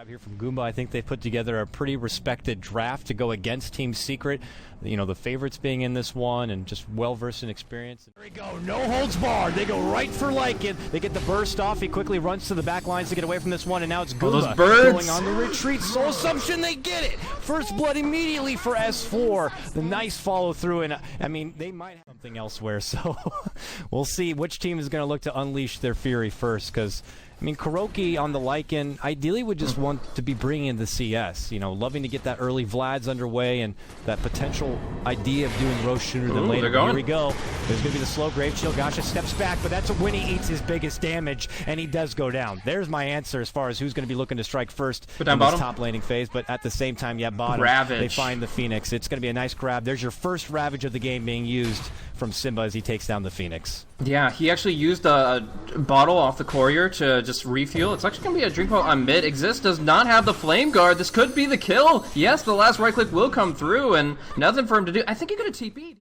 grab here from GOOMBA. I think they put together a pretty respected draft to go against Team Secret. You know, the favorites being in this one and just well-versed in experience. There we go. No holds barred. They go right for Lycan. They get the burst off. He quickly runs to the back lines to get away from this one, and now it's GOOMBA going on the retreat. Soul Assumption, they get it. First blood immediately for S4. The nice follow-through, and I mean, they might have something elsewhere, so we'll see which team is going to look to unleash their fury first, because I mean, KuroKy on the Lycan ideally would just want to be bringing in the CS, you know, loving to get that early Vlad's underway and that potential idea of doing Roche sooner than later. Here we go. There's going to be the slow Grave Shield. Gasha steps back, but that's when he eats his biggest damage, and he does go down. There's my answer as far as who's going to be looking to strike first in this top laning phase, but at the same time, yeah, bottom, they find the Phoenix. It's going to be a nice grab. There's your first Ravage of the game being used from Simba as he takes down the Phoenix. Yeah, he actually used a bottle off the courier to just refuel. It's actually going to be a drink bottle on mid. Exist does not have the flame guard. This could be the kill. Yes, the last right click will come through, and nothing for him to do. I think he could have TP'd.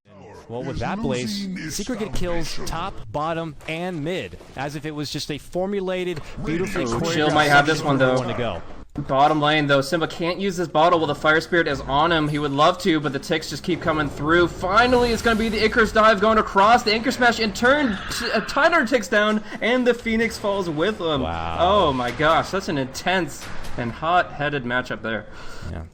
Well, with that Blaze, Secret get kills top, bottom, and mid, as if it was just a formulated, beautifully choreographed. Chill might have this one, though. Bottom lane, though, Simba can't use this bottle while the Fire Spirit is on him. He would love to, but the ticks just keep coming through. Finally, it's going to be the Icarus dive going across. The Anchor Smash in turn, Tidehunter ticks down, and the Phoenix falls with him. Wow. Oh my gosh, that's an intense and hot-headed matchup there. Yeah.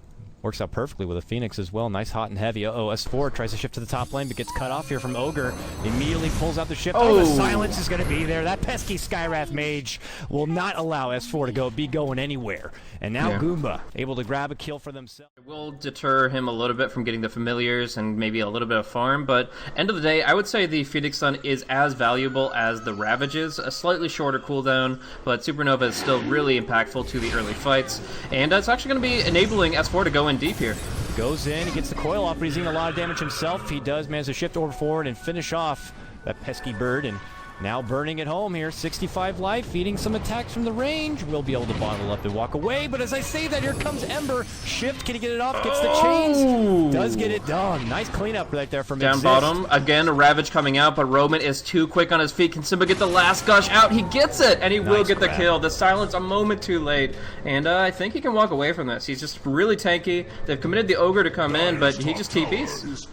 Works out perfectly with a Phoenix as well. Nice hot and heavy. S4 tries to shift to the top lane, but gets cut off here from Ogre. Immediately pulls out the shift. Oh, the silence is going to be there. That pesky Skywrath Mage will not allow S4 to be going anywhere. And now GOOMBA able to grab a kill for themselves. It will deter him a little bit from getting the familiars and maybe a little bit of farm, but end of the day, I would say the Phoenix Sun is as valuable as the Ravages. A slightly shorter cooldown, but Supernova is still really impactful to the early fights. And it's actually going to be enabling S4 to go in deep here. Goes in, he gets the coil off, but he's eating a lot of damage himself. He does manage to shift over forward and finish off that pesky bird, and now burning it home here. 65 life, feeding some attacks from the range. Will be able to bottle up and walk away, but as I say that, here comes Ember. Shift, can he get it off? Gets the chains. Does get it done. Nice cleanup right there from Down bottom. Again, a Ravage coming out, but Roman is too quick on his feet. Can Simba get the last gush out? He gets it, and he will get the kill. The silence a moment too late, and I think he can walk away from this. He's just really tanky. They've committed the Ogre to come in, but he just TPs.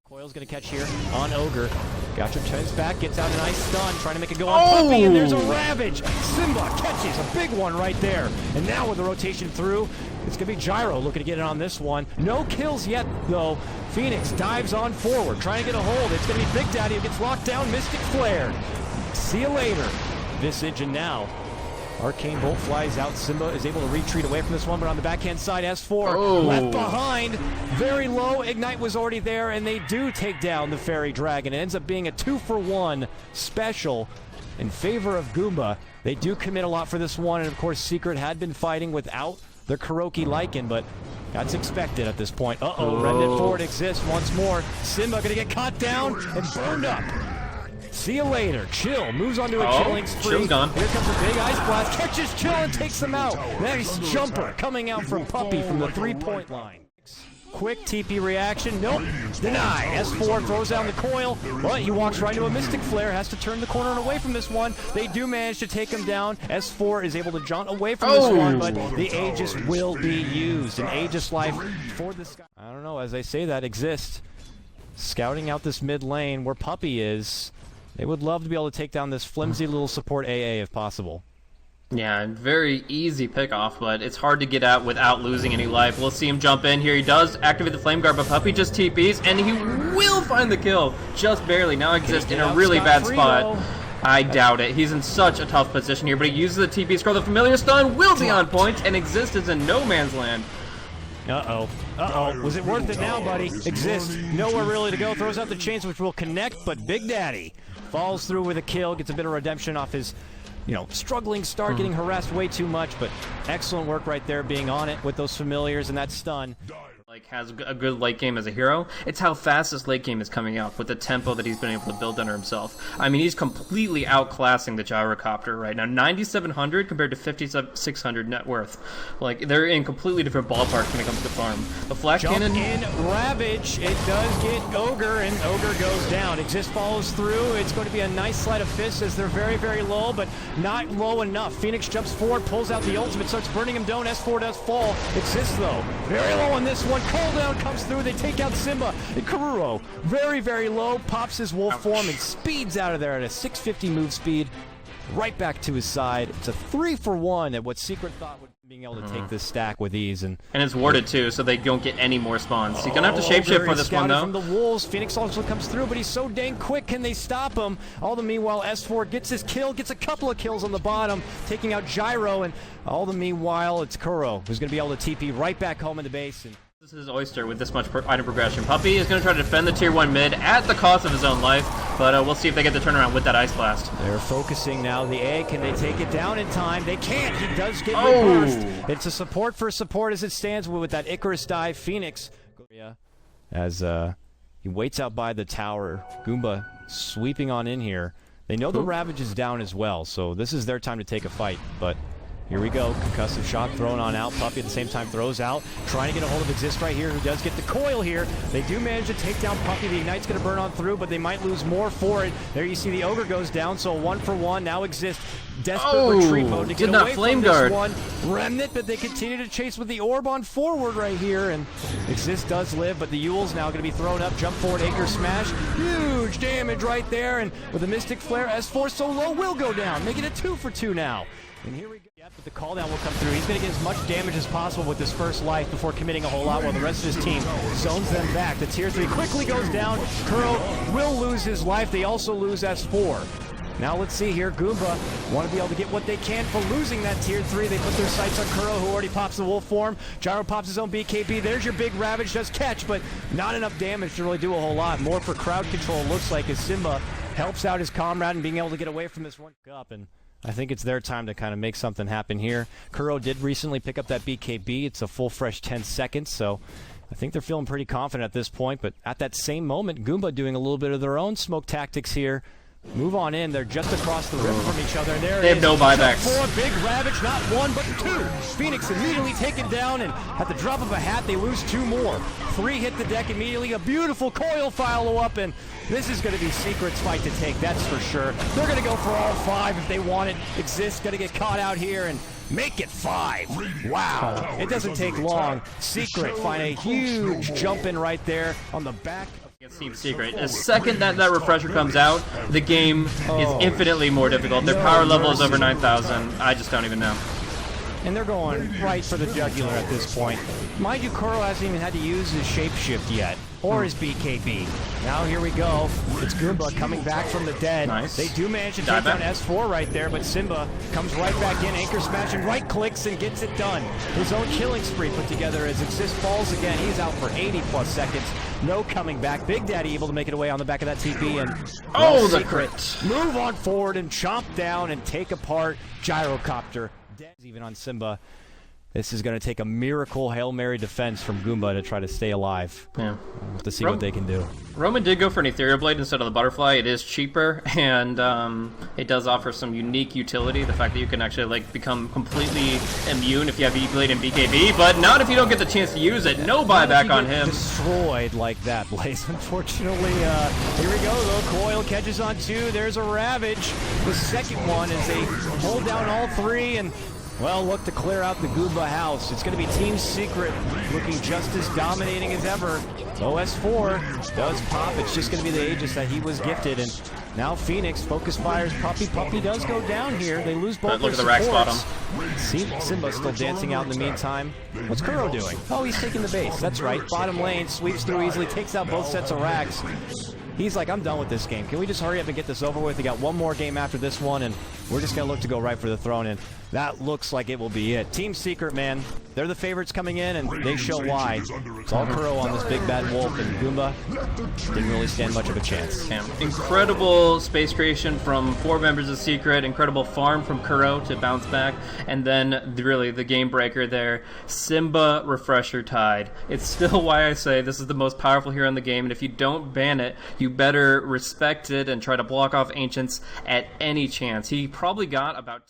Coil's going to catch here on Ogre. Gotcha turns back, gets out a nice stun, trying to make it go on Puppey, and there's a Ravage. Simba catches a big one right there. And now with the rotation through, it's going to be Gyro looking to get it on this one. No kills yet, though. Phoenix dives on forward, trying to get a hold. It's going to be Big Daddy who gets locked down. Mystic Flare. See you later. Visage, and now Arcane Bolt flies out. Simba is able to retreat away from this one, but on the backhand side, S4 left behind. Very low. Ignite was already there, and they do take down the Fairy Dragon. It ends up being a 2-for-1 special in favor of GOOMBA. They do commit a lot for this one, and of course, Secret had been fighting without their KuroKy Lycan, but that's expected at this point. Remnant forward exists once more. Simba gonna get caught down and burned up. See you later. Chill moves on to a killing spree. Chill's gone. Here comes a big ice blast. Catches Chill and takes him out. Nice jumper coming out from Puppey from the 3-point line. Quick TP reaction. Nope. Denied. S4 throws down the coil, but he walks right into a Mystic Flare. Has to turn the corner and away from this one. They do manage to take him down. S4 is able to jaunt away from this one, but the Aegis will be used. An Aegis life for the Sky. I don't know. As I say that, exists. Scouting out this mid lane where Puppey is. They would love to be able to take down this flimsy little support AA if possible. Yeah, very easy pickoff, but it's hard to get out without losing any life. We'll see him jump in here. He does activate the Flame Guard, but Puppey just TPs, and he will find the kill. Just barely. Now Exist in a really bad spot. I doubt it. He's in such a tough position here, but he uses the TP scroll. The Familiar Stun will be on point, and Exist is in no man's land. Was it worth it now, buddy? Exist. Nowhere really to go. Throws out the chains, which will connect, but Big Daddy falls through with a kill, gets a bit of redemption off his, struggling start, getting harassed way too much, but excellent work right there, being on it with those familiars and that stun. like has a good late game as a hero. It's how fast this late game is coming out with the tempo that he's been able to build under himself. I mean, he's completely outclassing the Gyrocopter right now. 9,700 compared to 5,600 net worth. Like, they're in completely different ballparks when it comes to farm. The flash cannon in Ravage. It does get Ogre, and Ogre goes down. Exist follows through. It's going to be a nice sleight of fist as they're very, very low, but not low enough. Phoenix jumps forward, pulls out the ultimate, starts burning him down. S4 does fall. Exist though, very low on this one. Cooldown comes through. They take out Simba. And Kuroky, very, very low, pops his wolf form and speeds out of there at a 650 move speed. Right back to his side. It's a 3-for-1 at what Secret thought would being able to take this stack with ease, and it's warded too, so they don't get any more spawns. You're gonna have to shapeshift for this one though. From the wolves, Phoenix also comes through, but he's so dang quick. Can they stop him? All the meanwhile, S4 gets his kill, gets a couple of kills on the bottom, taking out Gyro, and all the meanwhile, it's Kuroky who's gonna be able to TP right back home in the base. And this is Oyster with this much item progression. Puppey is going to try to defend the tier 1 mid at the cost of his own life, but we'll see if they get the turnaround with that Ice Blast. They're focusing now. The A, can they take it down in time? They can't. He does get reversed. It's a support for support as it stands with that Icarus dive. Phoenix, as he waits out by the tower. GOOMBA sweeping on in here. They know the Ravage is down as well, so this is their time to take a fight, but here we go. Concussive shot thrown on out. Puppey at the same time throws out. Trying to get a hold of Exist right here, who does get the coil here. They do manage to take down Puppey. The Ignite's going to burn on through, but they might lose more for it. There you see the Ogre goes down, so 1-for-1. Now Exist. Desperate retreat mode to get away from this one. Remnant, but they continue to chase with the orb on forward right here, and Exist does live, but the Yule's now going to be thrown up. Jump forward, Acre smash. Huge damage right there, and with the Mystic Flare, S4 so low will go down. Make it a 2-for-2 now. And here we go. Yep, but the call down will come through. He's going to get as much damage as possible with this first life before committing a whole lot while the rest of his team zones them back. The tier 3 quickly goes down. Kuroky will lose his life. They also lose S4. Now let's see here. GOOMBA want to be able to get what they can for losing that tier 3. They put their sights on Kuroky, who already pops the wolf form. Gyro pops his own BKB. There's your big Ravage. Does catch, but not enough damage to really do a whole lot. More for crowd control, looks like, as Simba helps out his comrade and being able to get away from this one up. And I think it's their time to kind of make something happen here. Kuroky did recently pick up that BKB. It's a full fresh 10 seconds, so I think they're feeling pretty confident at this point. But at that same moment, GOOMBA doing a little bit of their own smoke tactics here. Move on in. They're just across the river from each other. And there they have no buybacks. For a big Ravage, not one, but 2. Phoenix immediately taken down, and at the drop of a hat, they lose 2 more. 3 hit the deck immediately. A beautiful coil follow-up, and this is going to be Secret's fight to take, that's for sure. They're going to go for all 5 if they want it. Exist, going to get caught out here, and make it 5. Wow. It doesn't take long. Secret find a huge jump in right there on the back. Team Secret. The second that refresher comes out, the game is infinitely more difficult. Their power level is over 9,000. I just don't even know. And they're going right for the jugular at this point. Mind you, Kuroky hasn't even had to use his shapeshift yet, or his BKB. Now here we go. It's GOOMBA coming back from the dead. Nice. They do manage to take down S4 right there, but Simba comes right back in, anchor smash, and right clicks and gets it done. His own killing spree put together as Exist falls again. He's out for 80+ seconds. No coming back. Big Daddy able to make it away on the back of that TP, and the crit. Move on forward and chomp down and take apart Gyrocopter. Even on Simba. This is going to take a miracle Hail Mary defense from GOOMBA to try to stay alive. Yeah. We'll have to see what they can do. Roman did go for an Ethereal Blade instead of the Butterfly. It is cheaper, and it does offer some unique utility. The fact that you can actually like become completely immune if you have E-Blade and BKB, but not if you don't get the chance to use it. No buyback on him. Destroyed like that, Blaze. Unfortunately, here we go, though. Coil catches on 2. There's a Ravage. The second one is they hold down all 3, and well, look to clear out the GOOMBA house. It's going to be Team Secret looking just as dominating as ever. OS4 does pop. It's just going to be the Aegis that he was gifted. And now Phoenix focus fires Puppey. Puppey does go down here. They lose both their supports. Look at the Rax bottom. Simba's still dancing out in the meantime. What's Kuroky doing? Oh, he's taking the base. That's right. Bottom lane, sweeps through easily, takes out both sets of Rax. He's like, I'm done with this game. Can we just hurry up and get this over with? We got one more game after this one, and we're just going to look to go right for the throne, and that looks like it will be it. Team Secret, man, they're the favorites coming in, and they show why. It's all Kuro on this big bad wolf, and GOOMBA didn't really stand much of a chance. Yeah. Incredible space creation from 4 members of Secret, incredible farm from Kuro to bounce back, and then really the game breaker there, Simba Refresher Tide. It's still why I say this is the most powerful hero in the game, and if you don't ban it, you better respect it and try to block off Ancients at any chance. He probably got about